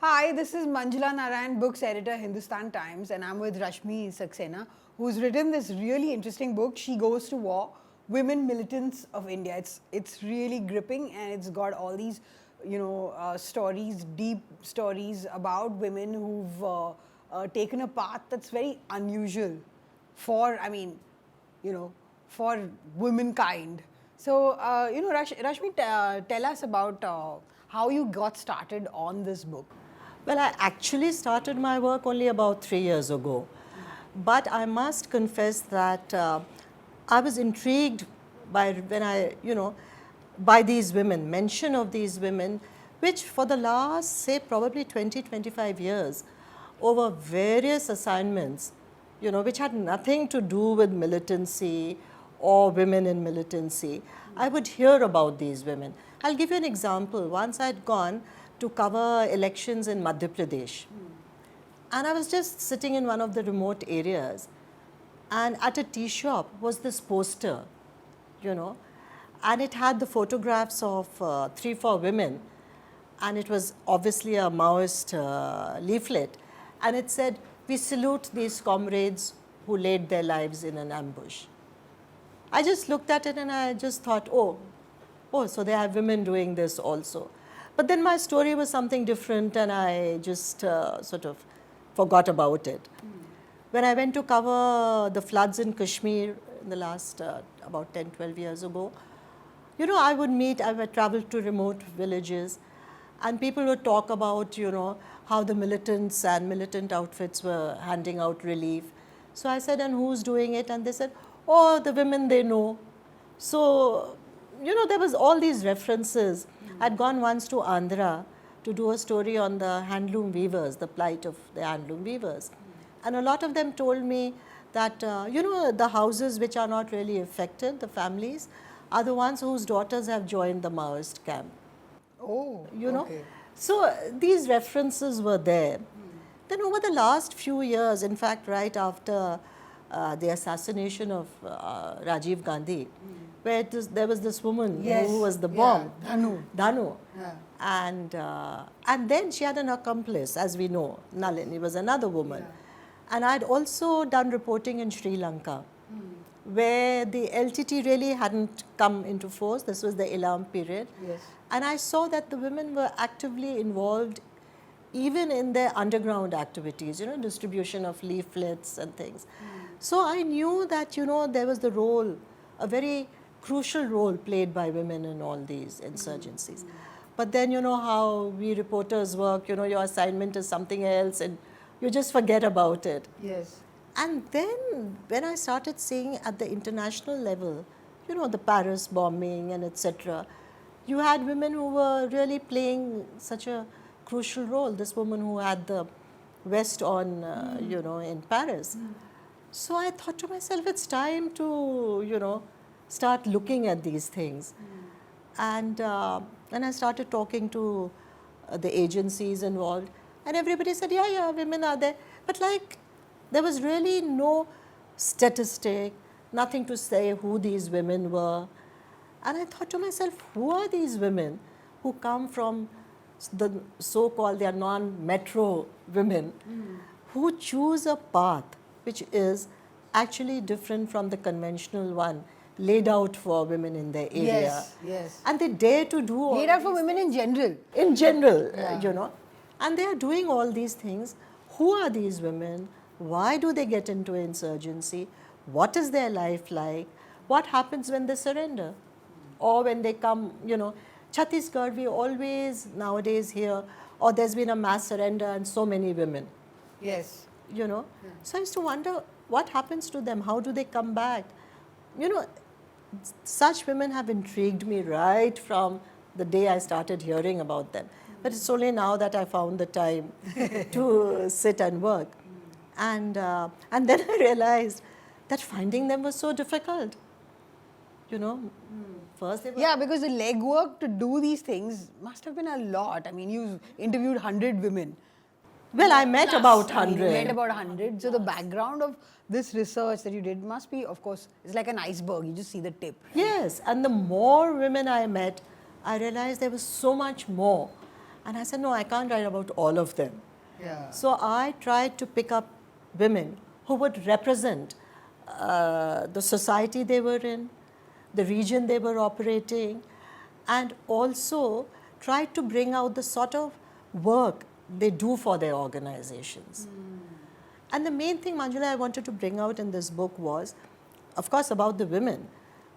Hi, this is Manjula Narayan, books editor, Hindustan Times, and I'm with Rashmi Saksena, who's written this really interesting book, She Goes to War, Women Militants of India. It's really gripping, and it's got all these, stories, deep stories about women who've taken a path that's very unusual for, for womankind. So, Rashmi, tell us about how you got started on this book. Well, I actually started my work only about 3 years ago. But I must confess that I was intrigued by by these women, mention of these women, which for the last, say, probably 20, 25 years, over various assignments, which had nothing to do with militancy or women in militancy, I would hear about these women. I'll give you an example. Once I'd gone to cover elections in Madhya Pradesh. And I was just sitting in one of the remote areas, and at a tea shop was this poster, and it had the photographs of 3-4 women, and it was obviously a Maoist leaflet, and it said, "We salute these comrades who laid their lives in an ambush." I just looked at it and I just thought, oh, so they have women doing this also. But then my story was something different, and I just sort of forgot about it. When I went to cover the floods in Kashmir in the last about 10, 12 years ago, I would travel to remote villages, and people would talk about, how the militants and militant outfits were handing out relief. So I said, and who's doing it? And they said, oh, the women they know. So, there was all these references. I'd gone once to Andhra to do a story on the handloom weavers, the plight of the handloom weavers. And a lot of them told me that, the houses which are not really affected, the families, are the ones whose daughters have joined the Maoist camp. Oh, okay. So these references were there. Then over the last few years, in fact, right after the assassination of Rajiv Gandhi, where there was this woman who was the bomb, Dhanu. Yeah. And then she had an accomplice, as we know, Nalini was another woman. Yeah. And I'd also done reporting in Sri Lanka, where the LTT really hadn't come into force. This was the Elam period. Yes. And I saw that the women were actively involved even in their underground activities, distribution of leaflets and things. So I knew that, there was the role, a very crucial role played by women in all these insurgencies. But then, how we reporters work, your assignment is something else and you just forget about it. Yes. And then when I started seeing at the international level, the Paris bombing and etc., you had women who were really playing such a crucial role. This woman who had the vest on, in Paris. So I thought to myself, it's time to, start looking at these things. And I started talking to the agencies involved, and everybody said, yeah, women are there. But there was really no statistic, nothing to say who these women were. And I thought to myself, who are these women who come from the so-called, they are non-metro women, who choose a path which is actually different from the conventional one laid out for women in their area. Yes. And they dare to do all laid out for women in general. In general, And they are doing all these things. Who are these women? Why do they get into insurgency? What is their life like? What happens when they surrender? Or when they come, Chhattisgarh, we always nowadays hear, or there's been a mass surrender and so many women. Yes. So I used to wonder, what happens to them? How do they come back? Such women have intrigued me right from the day I started hearing about them. But it's only now that I found the time to sit and work. And then I realized that finding them was so difficult. First they were... Yeah, because the legwork to do these things must have been a lot. I mean, you interviewed 100 women. Well, I met about 100. You met about 100. So the background of this research that you did must be, of course, it's like an iceberg. You just see the tip. Yes, and the more women I met, I realized there was so much more. And I said, no, I can't write about all of them. Yeah. So I tried to pick up women who would represent the society they were in, the region they were operating, and also tried to bring out the sort of work they do for their organizations. And the main thing, Manjula, I wanted to bring out in this book was, of course, about the women.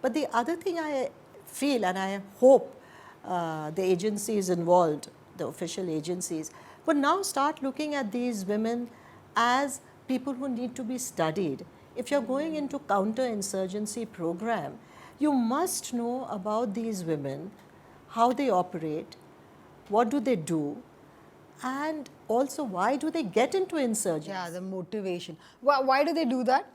But the other thing I feel, and I hope the agencies involved, the official agencies, would now start looking at these women as people who need to be studied. If you're going into counter-insurgency program, you must know about these women, how they operate, what do they do, and also why do they get into insurgency. Yeah, the motivation. Why do they do that?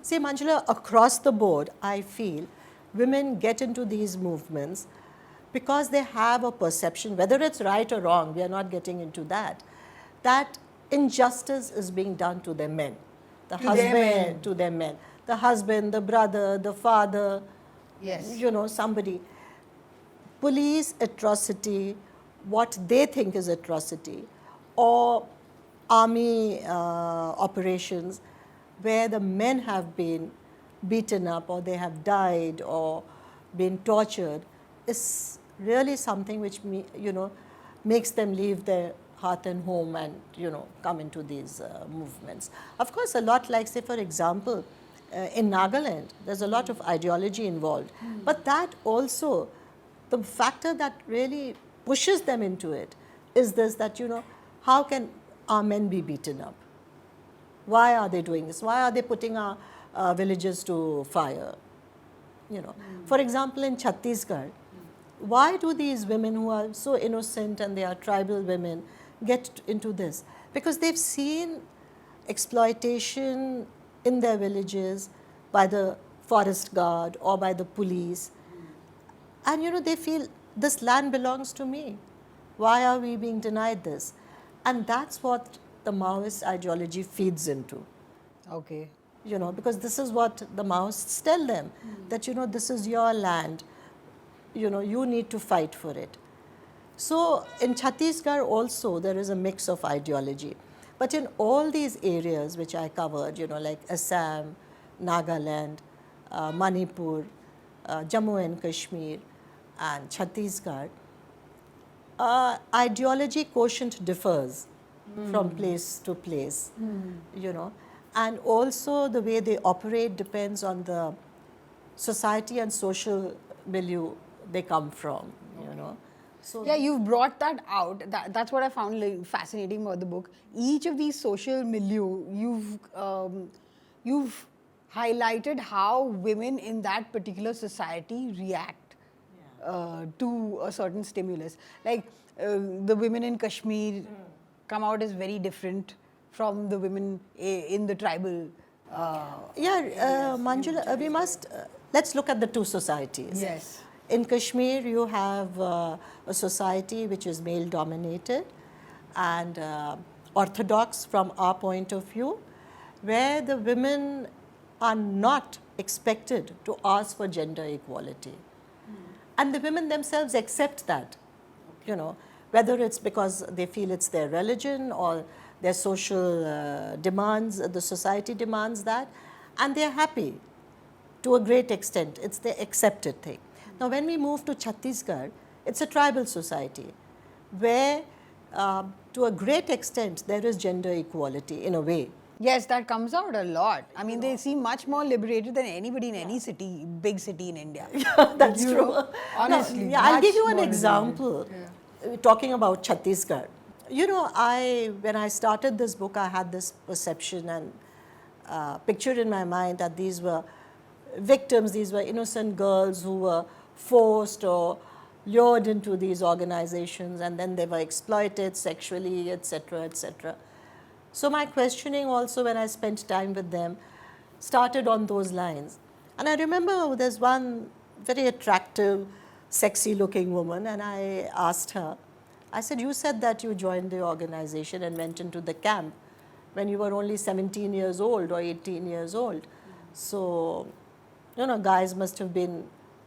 See, Manjula, across the board, I feel women get into these movements because they have a perception, whether it's right or wrong, we are not getting into that, that injustice is being done to their men. The husband, to their men. The husband, the brother, the father, Yes. you know, somebody. Police atrocity, what they think is atrocity, or army operations where the men have been beaten up or they have died or been tortured, is really something which makes them leave their hearth and home and come into these movements. Of course, a lot like, say for example, in Nagaland, there's a lot of ideology involved, but that also, the factor that really pushes them into it is this, that how can our men be beaten up? Why are they doing this? Why are they putting our villages to fire? For example, in Chhattisgarh, why do these women who are so innocent and they are tribal women get into this? Because they've seen exploitation in their villages by the forest guard or by the police. And they feel this land belongs to me. Why are we being denied this? And that's what the Maoist ideology feeds into. Okay. Because this is what the Maoists tell them, that this is your land, you need to fight for it. So in Chhattisgarh also there is a mix of ideology. But in all these areas which I covered, like Assam, Nagaland, Manipur, Jammu and Kashmir, and Chhattisgarh, ideology quotient differs from place to place, and also the way they operate depends on the society and social milieu they come from, So Yeah, you've brought that out. That's what I found fascinating about the book. Each of these social milieu, you've highlighted how women in that particular society react to a certain stimulus. Like the women in Kashmir come out as very different from the women in the tribal. Manjula, we must, let's look at the two societies. Yes. In Kashmir, you have a society which is male dominated and orthodox from our point of view, where the women are not expected to ask for gender equality. And the women themselves accept that, whether it's because they feel it's their religion or their social demands, the society demands that, and they're happy to a great extent. It's the accepted thing. Now, when we move to Chhattisgarh, it's a tribal society where, to a great extent, there is gender equality in a way. Yes, that comes out a lot. I mean, they seem much more liberated than anybody in any city, big city in India. Yeah, that's true. Honestly. No, I'll give you an much more example. Talking about Chhattisgarh. When I started this book, I had this perception and picture in my mind that these were victims, these were innocent girls who were forced or lured into these organizations, and then they were exploited sexually, etc., etc. So my questioning also, when I spent time with them, started on those lines. And I remember there's one very attractive, sexy looking woman, and I asked her, I said, you said that you joined the organization and went into the camp when you were only 17 years old or 18 years old. So, guys must have been,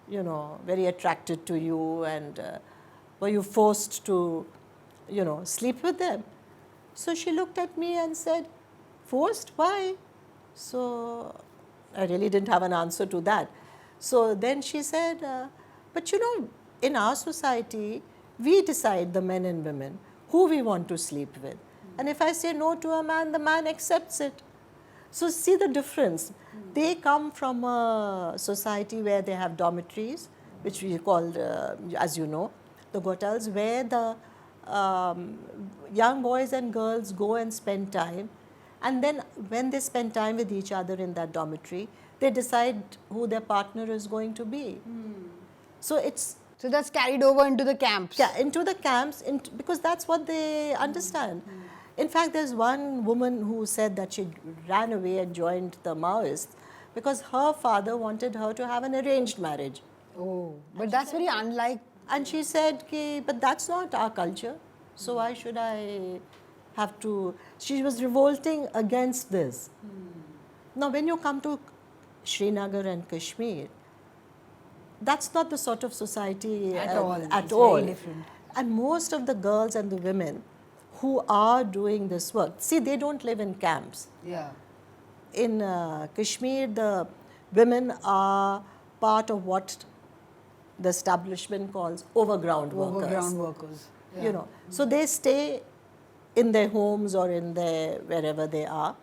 very attracted to you, and were you forced to sleep with them. So she looked at me and said, forced? Why? So I really didn't have an answer to that. So then she said, but in our society, we decide, the men and women, who we want to sleep with. And if I say no to a man, the man accepts it. So see the difference. They come from a society where they have dormitories, which we call, as you know, the hotels, where the young boys and girls go and spend time. And then when they spend time with each other in that dormitory, they decide who their partner is going to be. So it's... So that's carried over into the camps. Yeah, into the camps, because that's what they understand. In fact, there's one woman who said that she ran away and joined the Maoists because her father wanted her to have an arranged marriage. Oh, but that's very unlike. And she said, but that's not our culture, so why should I have to... She was revolting against this. Now, when you come to Srinagar and Kashmir, that's not the sort of society At all. At all. Very different. And most of the girls and the women who are doing this work, see, they don't live in camps. Yeah. In Kashmir, the women are part of what the establishment calls overground workers. Overground workers. Yeah. So they stay in their homes or in their wherever they are,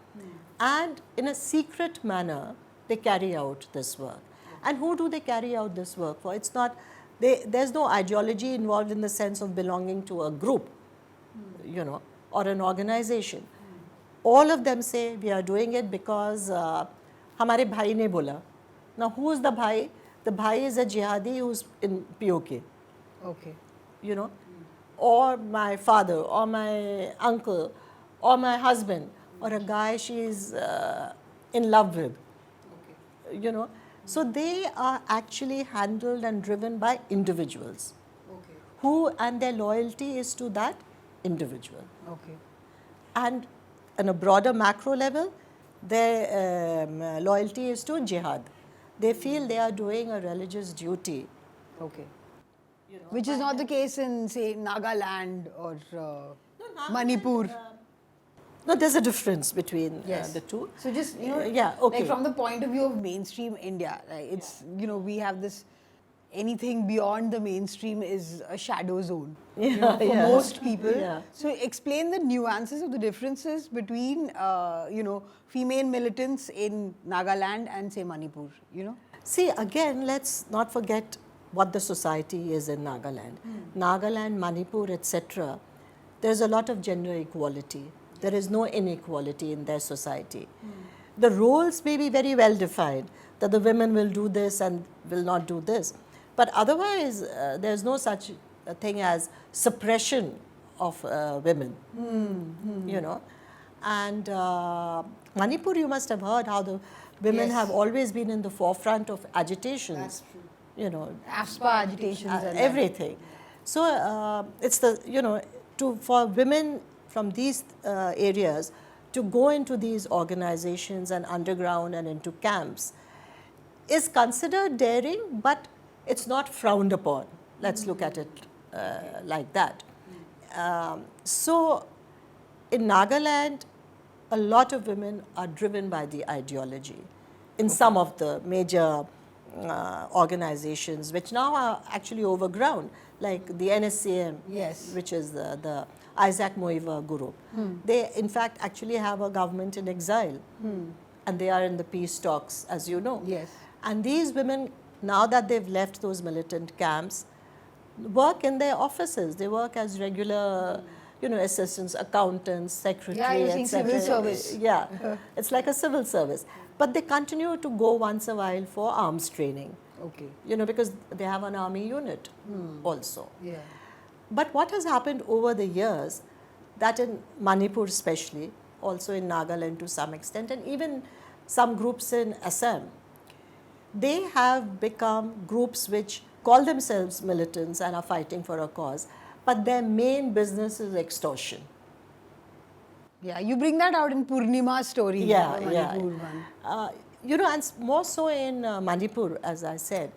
and in a secret manner they carry out this work. And who do they carry out this work for? It's not, there's no ideology involved in the sense of belonging to a group, or an organization. All of them say, we are doing it because hamare bhai ne bola. Now, who's the bhai? The bhai is a jihadi who's in POK. Okay. Or my father, or my uncle, or my husband, or a guy she's in love with. Okay. So they are actually handled and driven by individuals. Okay. And their loyalty is to that individual. Okay. And on a broader macro level, their loyalty is to jihad. They feel they are doing a religious duty. Okay. Which is not the case in, say, Nagaland or Manipur. No, there's a difference between yes. the two. So just, yeah, okay. like from the point of view of mainstream India, right, it's, we have this, anything beyond the mainstream is a shadow zone for most people. Yeah. So explain the nuances of the differences between, female militants in Nagaland and, say, Manipur, See, again, let's not forget what the society is in Nagaland. Nagaland, Manipur, etc., there's a lot of gender equality. There is no inequality in their society. The roles may be very well defined, that the women will do this and will not do this. But otherwise, there's no such a thing as suppression of women, And Manipur, you must have heard how the women have always been in the forefront of agitations. That's true. AFSPA agitations and everything. So it's for women from these areas to go into these organizations and underground and into camps is considered daring, but it's not frowned upon. Let's look at it like that. So in Nagaland, a lot of women are driven by the ideology in some of the major organizations, which now are actually overground, like the NSCM, which is the Isaac Moiva group. They, in fact, actually have a government in exile, and they are in the peace talks, as you know. Yes. And these women, now that they've left those militant camps, work in their offices. They work as regular, assistants, accountants, secretary, etc. Civil service. Yeah, it's like a civil service. But they continue to go once a while for arms training. Okay. Because they have an army unit also. Yeah. But what has happened over the years, that in Manipur especially, also in Nagaland to some extent, and even some groups in Assam, they have become groups which call themselves militants and are fighting for a cause, but their main business is extortion. Yeah, you bring that out in Purnima's story. Yeah, the Manipur one. And more so in Manipur, as I said,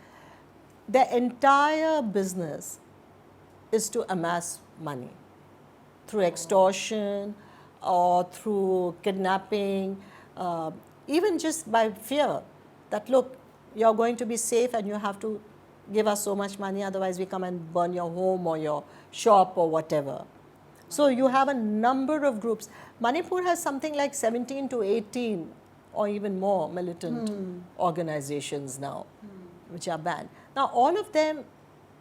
their entire business is to amass money. through extortion or through kidnapping, even just by fear that, look, you're going to be safe and you have to give us so much money, otherwise we come and burn your home or your shop or whatever. So you have a number of groups. Manipur has something like 17 to 18 or even more militant organizations now, which are banned. Now all of them,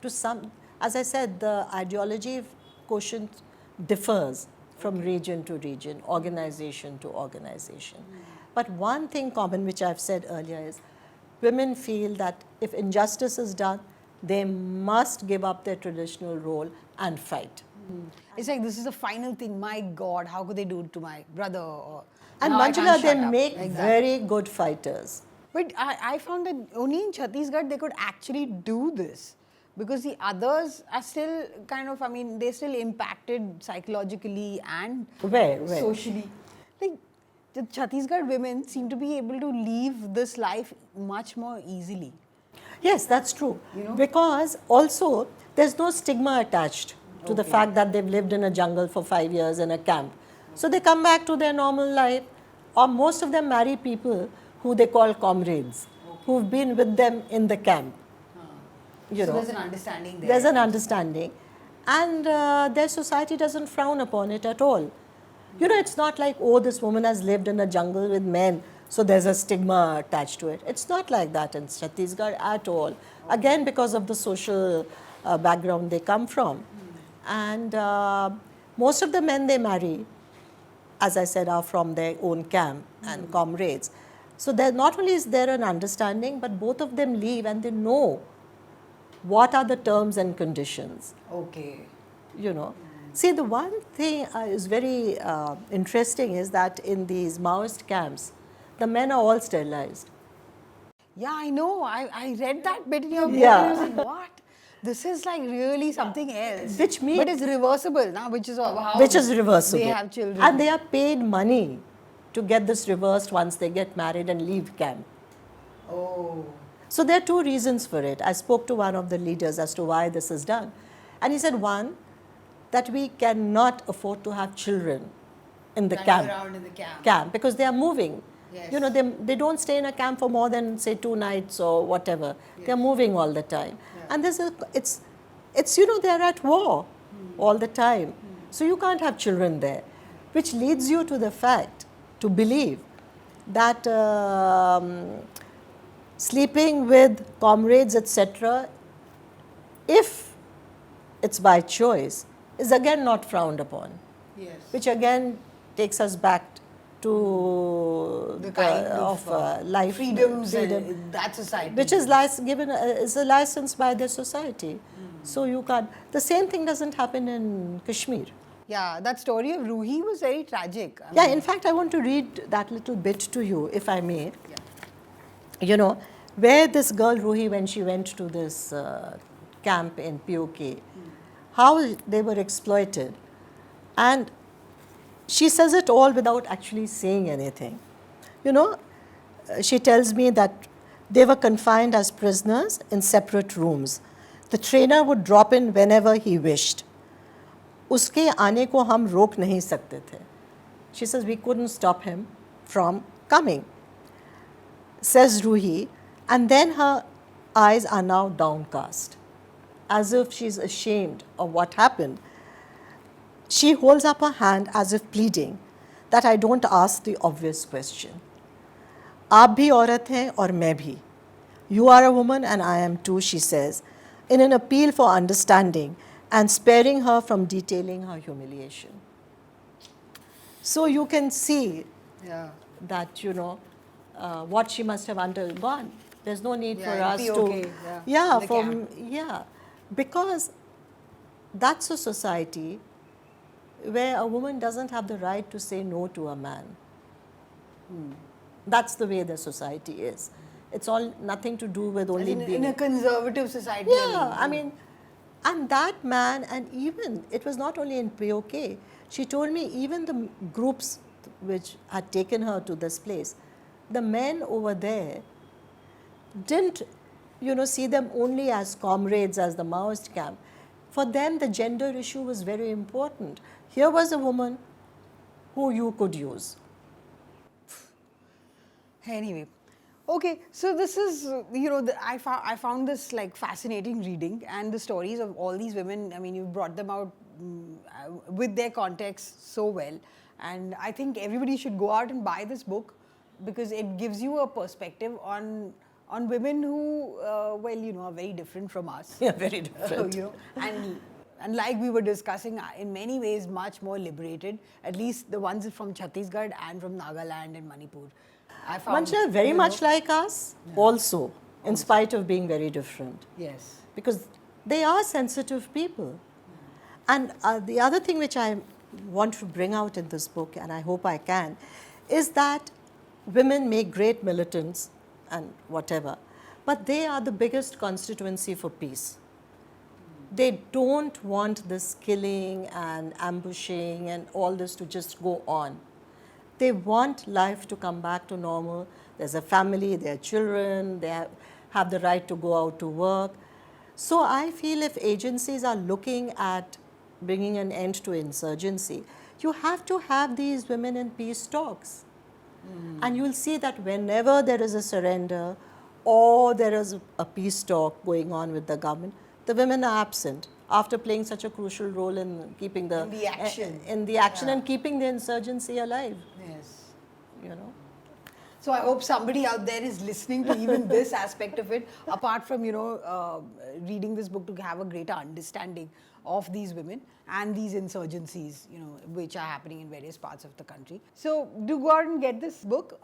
to some, as I said, the ideology quotient differs from region to region, organization to organization. But one thing common, which I've said earlier, is women feel that if injustice is done, they must give up their traditional role and fight. It's like, this is the final thing. My God, how could they do it to my brother? Or, And now I Manjula, can't they shut up. make Like that. very good fighters. But I found that only in Chhattisgarh they could actually do this. Because the others are still kind of, I mean, they're still impacted psychologically and Where? socially. Like, the Chhattisgarh women seem to be able to leave this life much more easily. Yes, that's true. You know? Because also, there's no stigma attached to the fact that they've lived in a jungle for 5 years in a camp. So they come back to their normal life, or most of them marry people who they call comrades, who've been with them in the camp. You So know, there's an understanding there. there's an understanding, and their society doesn't frown upon it at all. You know, it's not like, oh, this woman has lived in a jungle with men, so there's a stigma attached to it. It's not like that in Chhattisgarh at all. Again, because of the social background they come from. And most of the men they marry, as I said, are from their own camp and comrades. So there, not only is there an understanding, but both of them leave and they know what are the terms and conditions. Okay. You know. See, the one thing is very interesting is that in these Maoist camps, the men are all sterilized. Yeah, I know. I read that bit in your book Yeah. and I was like, what? This is like really something else. Which means- But it's reversible now, which is how Which is reversible. they have children. And they are paid money to get this reversed once they get married and leave camp. Oh. So there are two reasons for it. I spoke to one of the leaders as to why this is done. And he said, one, that we cannot afford to have children in the Running camp. around in the Camp, because they are moving. Yes. You know, they don't stay in a camp for more than, say, 2 nights or whatever. They are moving all the time. And there's it's, you know, they're at war all the time. So you can't have children there, which leads you to the fact, to believe that sleeping with comrades, etc., if it's by choice, is again not frowned upon. Yes. Which again takes us back to The kind of life freedoms freedom, in that society. which is given is a license by the society. So you can't. The same thing doesn't happen in Kashmir. Yeah, that story of Ruhi was very tragic. I Yeah, mean, in fact, I want to read that little bit to you, if I may. Yeah. You know, where this girl Ruhi, when she went to this camp in POK, how they were exploited. And she says it all without actually saying anything. You know, she tells me that they were confined as prisoners in separate rooms. The trainer would drop in whenever he wished. उसके आने को हम रोक नहीं सकते थे. She says we couldn't stop him from coming. Says Ruhi, and then her eyes are now downcast, as if she's ashamed of what happened. She holds up her hand as if pleading that I don't ask the obvious question. आप भी औरत हैं और मैं भी. You are a woman and I am too, she says, in an appeal for understanding and sparing her from detailing her humiliation. So you can see Yeah. that, you know, what she must have undergone. There's no need Yeah, for it'll us be to, okay, yeah, in the camp. yeah, because that's a society where a woman doesn't have the right to say no to a man. That's the way the society is. It's all nothing to do with As only in, being. in a conservative society. Yeah, I mean, and that man, and even, it was not only in POK, she told me even the groups which had taken her to this place, the men over there didn't, you know, see them only as comrades, as the Maoist camp. For them, the gender issue was very important. Here was a woman who you could use. Anyway, okay, so this is, I found this like fascinating reading, and the stories of all these women, I mean, you brought them out with their context so well. And I think everybody should go out and buy this book because it gives you a perspective on women who, are very different from us. Yeah, very different. And like we were discussing, in many ways much more liberated, at least the ones from Chhattisgarh and from Nagaland and Manipur. I found, Manchana, very much like us, also, in spite of being very different. Yes. Because they are sensitive people. And the other thing which I want to bring out in this book, and I hope I can, is that women make great militants and whatever, but they are the biggest constituency for peace. They don't want this killing and ambushing and all this to just go on. They want life to come back to normal. There's a family, there are children, they have the right to go out to work. So I feel if agencies are looking at bringing an end to insurgency, you have to have these women in peace talks. And you will see that whenever there is a surrender or there is a peace talk going on with the government, the women are absent after playing such a crucial role in keeping the action, and keeping the insurgency alive. Yes. So I hope somebody out there is listening to even this aspect of it, apart from, reading this book to have a greater understanding of these women and these insurgencies, which are happening in various parts of the country. So do go out and get this book.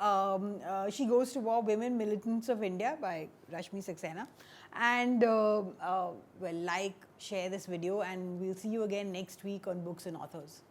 She Goes to War, Women Militants of India by Rashmi Saksena. And share this video, and we'll see you again next week on Books and Authors.